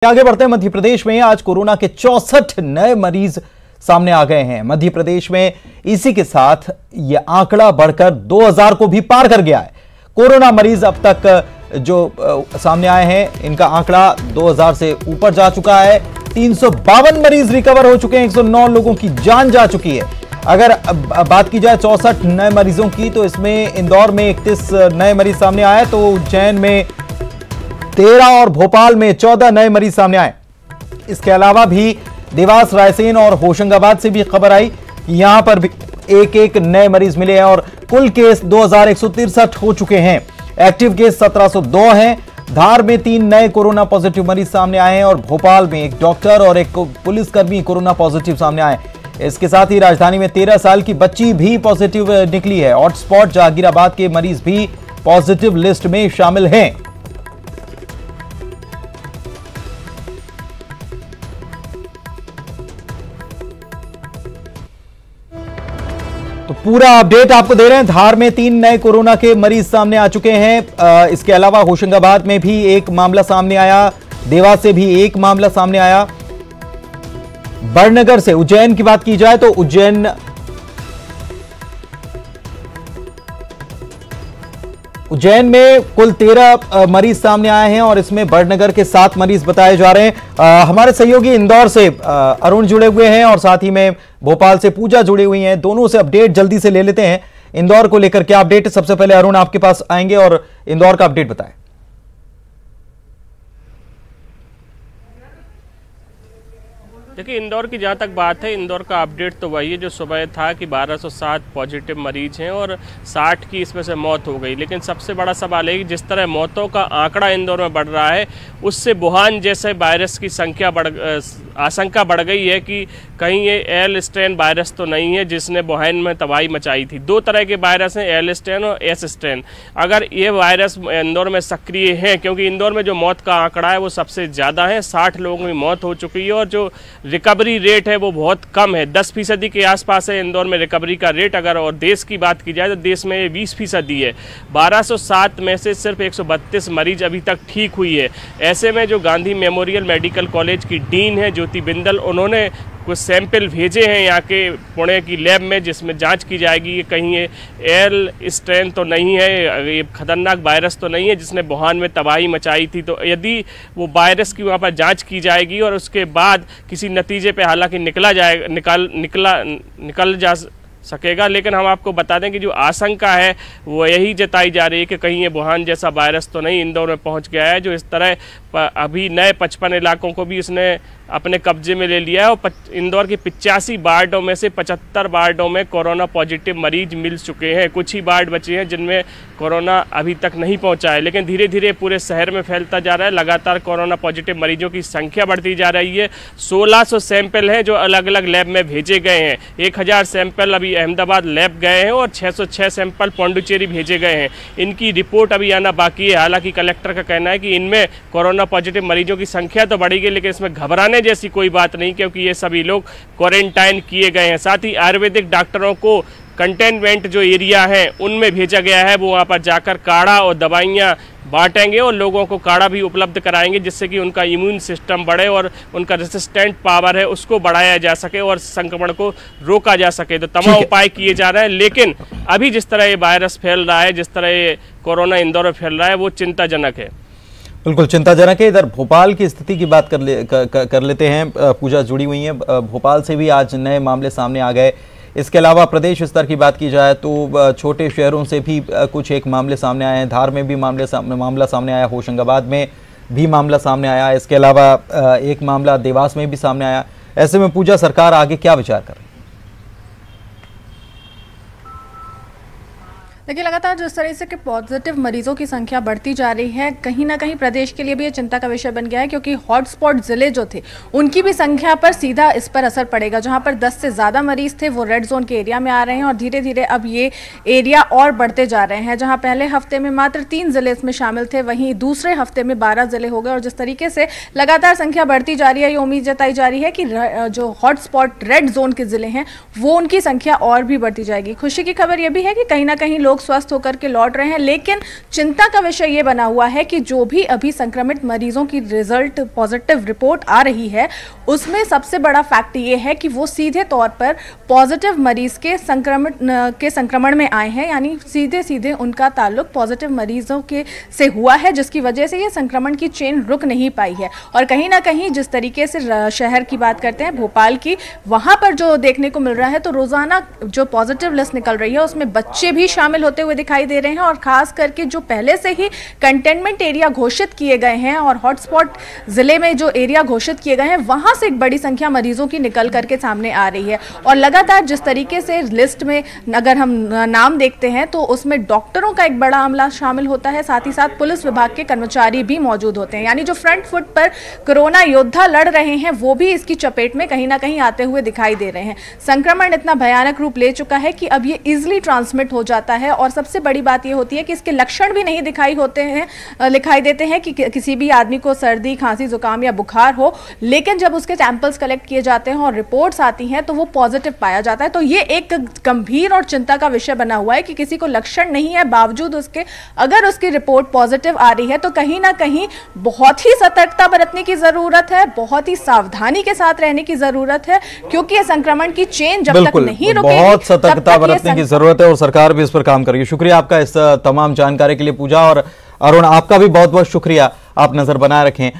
आगे बढ़ते हैं। मध्य प्रदेश में आज कोरोना के 64 नए मरीज सामने आ गए हैं। मध्य प्रदेश में इसी के साथ यह आंकड़ा बढ़कर 2000 को भी पार कर गया है। कोरोना मरीज अब तक जो सामने आए हैं इनका आंकड़ा 2000 से ऊपर जा चुका है। 352 मरीज रिकवर हो चुके हैं। 109 लोगों की जान जा चुकी है। अगर बात की जाए 64 नए मरीजों की, तो इसमें इंदौर में 31 नए मरीज सामने आए, तो उज्जैन में 13 और भोपाल में 14 नए मरीज सामने आए। इसके अलावा भी देवास, रायसेन और होशंगाबाद से भी खबर आई। यहां पर भी एक एक नए मरीज मिले हैं और कुल केस 2163 हो चुके हैं। एक्टिव केस 1702 हैं। धार में 3 नए कोरोना पॉजिटिव मरीज सामने आए हैं और भोपाल में एक डॉक्टर और एक पुलिसकर्मी कोरोना पॉजिटिव सामने आए। इसके साथ ही राजधानी में 13 साल की बच्ची भी पॉजिटिव निकली है। हॉटस्पॉट जहांगीराबाद के मरीज भी पॉजिटिव लिस्ट में शामिल हैं। तो पूरा अपडेट आपको दे रहे हैं। धार में 3 नए कोरोना के मरीज सामने आ चुके हैं। इसके अलावा होशंगाबाद में भी एक मामला सामने आया। देवास से भी एक मामला सामने आया। बड़नगर से उज्जैन की बात की जाए तो उज्जैन में कुल 13 मरीज सामने आए हैं और इसमें बड़नगर के 7 मरीज बताए जा रहे हैं। हमारे सहयोगी इंदौर से अरुण जुड़े हुए हैं और साथ ही में भोपाल से पूजा जुड़ी हुई हैं। दोनों से अपडेट जल्दी से ले लेते हैं। इंदौर को लेकर क्या अपडेट? सबसे पहले अरुण आपके पास आएंगे और इंदौर का अपडेट बताएं। देखिए, इंदौर की जहाँ तक बात है, इंदौर का अपडेट तो वही है जो सुबह था कि 1207 पॉजिटिव मरीज हैं और 60 की इसमें से मौत हो गई। लेकिन सबसे बड़ा सवाल है कि जिस तरह मौतों का आंकड़ा इंदौर में बढ़ रहा है, उससे वुहान जैसे वायरस की आशंका बढ़ गई है कि कहीं ये एल स्ट्रेन वायरस तो नहीं है जिसने वुहान में तबाही मचाई थी। 2 तरह के वायरस हैं, एल स्ट्रेन और एस स्ट्रेन। अगर ये वायरस इंदौर में सक्रिय है, क्योंकि इंदौर में जो मौत का आंकड़ा है वो सबसे ज़्यादा है, 60 लोगों की मौत हो चुकी है और जो रिकवरी रेट है वो बहुत कम है, 10% के आसपास है इंदौर में रिकवरी का रेट। अगर और देश की बात की जाए तो देश में 20% है। 1207 में से सिर्फ 132 मरीज अभी तक ठीक हुई है। ऐसे में जो गांधी मेमोरियल मेडिकल कॉलेज की डीन है ज्योति बिंदल, उन्होंने कुछ सैंपल भेजे हैं यहाँ के पुणे की लैब में, जिसमें जांच की जाएगी कि कहीं ये एल स्ट्रेन तो नहीं है, ये खतरनाक वायरस तो नहीं है जिसने वुहान में तबाही मचाई थी। तो यदि वो वायरस की वहाँ पर जांच की जाएगी और उसके बाद किसी नतीजे पे हालांकि निकल जा सकेगा, लेकिन हम आपको बता दें कि जो आशंका है वो यही जताई जा रही है कि कहीं ये वुहान जैसा वायरस तो नहीं इंदौर में पहुंच गया है, जो इस तरह अभी नए 55 इलाकों को भी इसने अपने कब्जे में ले लिया है। और इंदौर के 85 वार्डों में से 75 वार्डों में कोरोना पॉजिटिव मरीज मिल चुके हैं। कुछ ही वार्ड बचे हैं जिनमें कोरोना अभी तक नहीं पहुंचा है, लेकिन धीरे धीरे पूरे शहर में फैलता जा रहा है। लगातार कोरोना पॉजिटिव मरीजों की संख्या बढ़ती जा रही है। 1600 सैंपल हैं जो अलग अलग लैब में भेजे गए हैं। 1000 सैंपल अभी अहमदाबाद लैब गए हैं और 606 सैंपल पौंडुचेरी भेजे गए हैं। इनकी रिपोर्ट अभी आना बाकी है। हालांकि कलेक्टर का कहना है कि इनमें कोरोना पॉजिटिव मरीजों की संख्या तो बढ़ेगी, लेकिन इसमें घबराने जैसी कोई बात नहीं, क्योंकि ये सभी लोग क्वारंटाइन किए गए हैं। साथ ही आयुर्वेदिक डॉक्टरों को कंटेनमेंट जो एरिया है उनमें भेजा गया है। वो वहाँ पर जाकर काढ़ा और दवाइयाँ बांटेंगे और लोगों को काढ़ा भी उपलब्ध कराएंगे, जिससे कि उनका इम्यून सिस्टम बढ़े और उनका रेसिस्टेंट पावर है उसको बढ़ाया जा सके और संक्रमण को रोका जा सके। तो तमाम उपाय किए जा रहे हैं, लेकिन अभी जिस तरह ये वायरस फैल रहा है, जिस तरह ये कोरोना इंदौर में फैल रहा है, वो चिंताजनक है। बिल्कुल चिंताजनक है। इधर भोपाल की स्थिति की बात कर लेते हैं। पूजा जुड़ी हुई है। भोपाल से भी आज नए मामले सामने आ गए। इसके अलावा प्रदेश स्तर की बात की जाए तो छोटे शहरों से भी कुछ एक मामले सामने आए हैं। धार में भी मामला सामने आया, होशंगाबाद में भी मामला सामने आया। इसके अलावा एक मामला देवास में भी सामने आया। ऐसे में पूजा, सरकार आगे क्या विचार कर रही है? देखिए, लगातार जिस तरह से कि पॉजिटिव मरीजों की संख्या बढ़ती जा रही है, कहीं ना कहीं प्रदेश के लिए भी ये चिंता का विषय बन गया है, क्योंकि हॉटस्पॉट जिले जो थे उनकी भी संख्या पर सीधा इस पर असर पड़ेगा। जहां पर 10 से ज़्यादा मरीज थे वो रेड जोन के एरिया में आ रहे हैं और धीरे धीरे अब ये एरिया और बढ़ते जा रहे हैं। जहां पहले हफ्ते में मात्र 3 जिले इसमें शामिल थे, वहीं दूसरे हफ्ते में 12 जिले हो गए। और जिस तरीके से लगातार संख्या बढ़ती जा रही है, ये उम्मीद जताई जा रही है कि जो हॉटस्पॉट रेड जोन के जिले हैं वो उनकी संख्या और भी बढ़ती जाएगी। खुशी की खबर यह भी है कि कहीं ना कहीं लोग लोग स्वस्थ होकर के लौट रहे हैं। लेकिन चिंता का विषय ये बना हुआ है कि जो भी अभी संक्रमित मरीजों की रिजल्ट पॉजिटिव रिपोर्ट आ रही है, उसमें सबसे बड़ा फैक्ट ये है कि वो सीधे तौर पर पॉजिटिव मरीज के संक्रमण में आए हैं, यानी सीधे सीधे उनका ताल्लुक पॉजिटिव मरीजों के से हुआ है, जिसकी वजह से ये संक्रमण की चेन रुक नहीं पाई है। और कहीं ना कहीं जिस तरीके से शहर की बात करते हैं, भोपाल की, वहां पर जो देखने को मिल रहा है, तो रोजाना जो पॉजिटिव लिस्ट निकल रही है उसमें बच्चे भी शामिल होते हुए दिखाई दे रहे हैं। और खास करके जो पहले से ही कंटेनमेंट एरिया घोषित किए गए हैं और हॉटस्पॉट जिले में जो एरिया घोषित किए गए हैं, वहां से एक बड़ी संख्या मरीजों की निकल करके सामने आ रही है। और लगातार जिस तरीके से लिस्ट में अगर हम नाम देखते हैं तो उसमें डॉक्टरों का एक बड़ा अमला शामिल होता है, साथ ही साथ पुलिस विभाग के कर्मचारी भी मौजूद होते हैं। यानी जो फ्रंट फुट पर कोरोना योद्धा लड़ रहे हैं वो भी इसकी चपेट में कहीं ना कहीं आते हुए दिखाई दे रहे हैं। संक्रमण इतना भयानक रूप ले चुका है कि अब ये इजिली ट्रांसमिट हो जाता है। और सबसे बड़ी बात ये होती है कि इसके लक्षण भी नहीं दिखाई देते हैं कि किसी भी आदमी को सर्दी, खांसी, जुकाम या बुखार हो, लेकिन जब उसके सैंपल्स कलेक्ट किए जाते हैं और रिपोर्ट्स आती हैं तो वो पॉजिटिव पाया जाता है। तो ये एक गंभीर और चिंता का विषय बना हुआ है कि किसी को लक्षण नहीं है, बावजूद उसके अगर उसकी रिपोर्ट पॉजिटिव आ रही है तो कहीं ना कहीं बहुत ही सतर्कता बरतने की जरूरत है, बहुत ही सावधानी के साथ रहने की जरूरत है, क्योंकि ये संक्रमण की चेन जब तक नहीं रुकेगी, बहुत सतर्कता बरतने की जरूरत है और सरकार भी इस पर काम करेगी। शुक्रिया आपका इस तमाम जानकारी के लिए पूजा, और अरुण आपका भी बहुत बहुत शुक्रिया, आप नजर बनाए रखें।